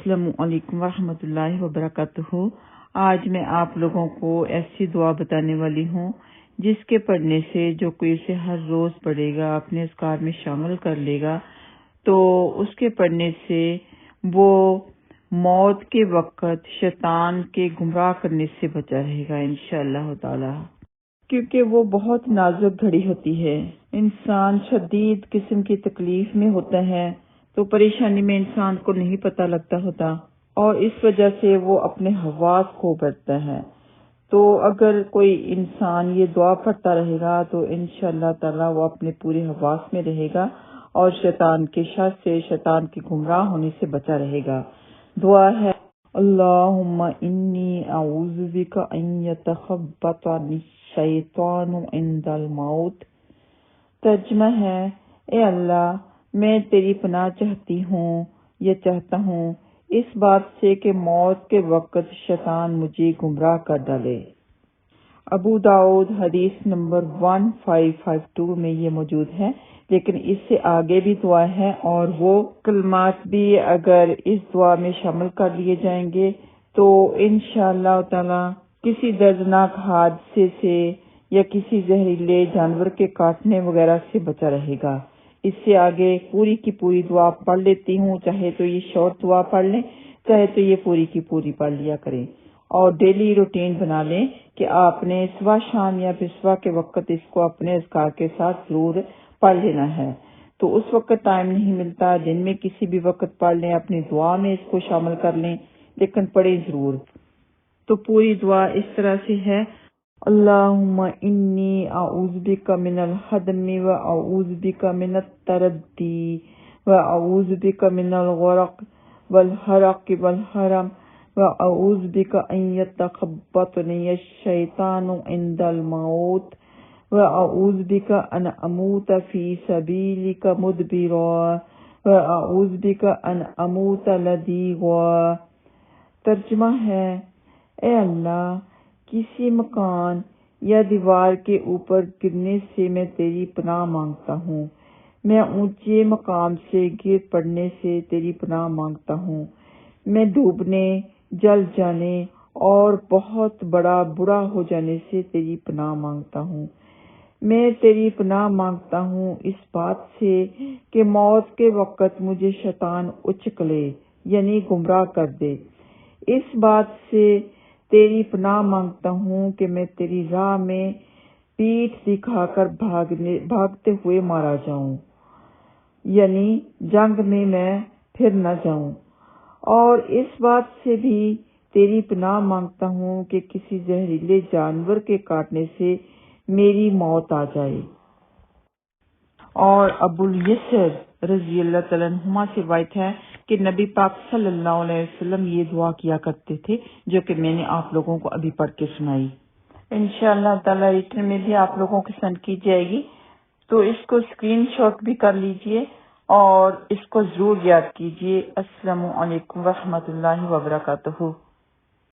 السلام علیکم ورحمۃ اللہ وبرکاتہ۔ آج میں آپ لوگوں کو ایسی دعا بتانے والی ہوں جس کے پڑھنے سے جو کوئی اسے ہر روز پڑھے گا، اپنے اذکار میں شامل کر لے گا، تو اس کے پڑھنے سے وہ موت کے وقت شیطان کے گمراہ کرنے سے بچا رہے گا انشاءاللہ تعالی، کیونکہ وہ بہت نازک گھڑی ہوتی ہے۔ انسان شدید قسم کی تکلیف میں ہوتا ہے تو پریشانی میں انسان کو نہیں پتہ لگتا ہوتا، اور اس وجہ سے وہ اپنے حواس کھو بیٹھتا ہے۔ تو اگر کوئی انسان یہ دعا پڑھتا رہے گا تو انشاءاللہ تعالی وہ اپنے پورے حواس میں رہے گا اور شیطان کے شر سے، شیطان کے گمراہ ہونے سے بچا رہے گا۔ دعا ہے اللہم انی اعوذ بک ان یتخبطنی الشیطان عند الموت۔ ترجمہ ہے، اے اللہ، میں تیری پناہ چاہتی ہوں یا چاہتا ہوں اس بات سے کہ موت کے وقت شیطان مجھے گمراہ کر ڈالے۔ ابو داؤد حدیث نمبر 1552 میں یہ موجود ہے، لیکن اس سے آگے بھی دعا ہے اور وہ کلمات بھی اگر اس دعا میں شامل کر لیے جائیں گے تو انشاءاللہ تعالی کسی دردناک حادثے سے یا کسی زہریلے جانور کے کاٹنے وغیرہ سے بچا رہے گا۔ اس سے آگے پوری کی پوری دعا پڑھ لیتی ہوں، چاہے تو یہ شارٹ دعا پڑھ لیں، چاہے تو یہ پوری کی پوری پڑھ لیا کریں، اور ڈیلی روٹین بنا لیں کہ آپ نے صبح شام یا پھر صبح کے وقت اس کو اپنے اذکار کے ساتھ ضرور پڑھ لینا ہے۔ تو اس وقت ٹائم نہیں ملتا، دن میں کسی بھی وقت پڑھ لیں، اپنی دعا میں اس کو شامل کر لیں، لیکن پڑھیں ضرور۔ تو پوری دعا اس طرح سے ہے، اللہم انی اعوذ بک من الہدم و اعوذ بک من التردی و اعوذ بک من الغرق والحرق والحرم و اعوذ بک ان یتخبطنی الشیطان عند الموت و اعوذ بک ان اموت فی سبیلک مدبرا و اعوذ بک ان اموت لدیغا۔ ترجمہ ہے، اے اللہ، کسی مکان یا دیوار کے اوپر گرنے سے میں تیری پناہ مانگتا ہوں، میں اونچے مقام سے گر پڑنے سے تیری پناہ مانگتا ہوں، میں ڈوبنے، جل جانے اور بہت برا ہو جانے سے تیری پناہ مانگتا ہوں۔ میں تیری پناہ مانگتا ہوں اس بات سے کہ موت کے وقت مجھے شیطان اچک لے، یعنی گمراہ کر دے۔ اس بات سے تیری پناہ مانگتا ہوں کہ میں تیری راہ میں پیٹھ دکھا کر بھاگتے ہوئے مارا جاؤں، یعنی جنگ میں پھر نہ جاؤں۔ اور اس بات سے بھی تیری پناہ مانگتا ہوں کہ کسی زہریلے جانور کے کاٹنے سے میری موت آ جائے۔ اور ابو الیسر رضی اللہ تعالیٰ عنہما سے روایت ہے کہ نبی پاک صلی اللہ علیہ وسلم یہ دعا کیا کرتے تھے، جو کہ میں نے آپ لوگوں کو ابھی پڑھ کے سنائی۔ انشاءاللہ تعالیٰ ریٹن میں بھی آپ لوگوں کی سینڈ کی جائے گی، تو اس کو اسکرین شاٹ بھی کر لیجئے اور اس کو ضرور یاد کیجئے۔ السلام علیکم ورحمۃ اللہ وبرکاتہ۔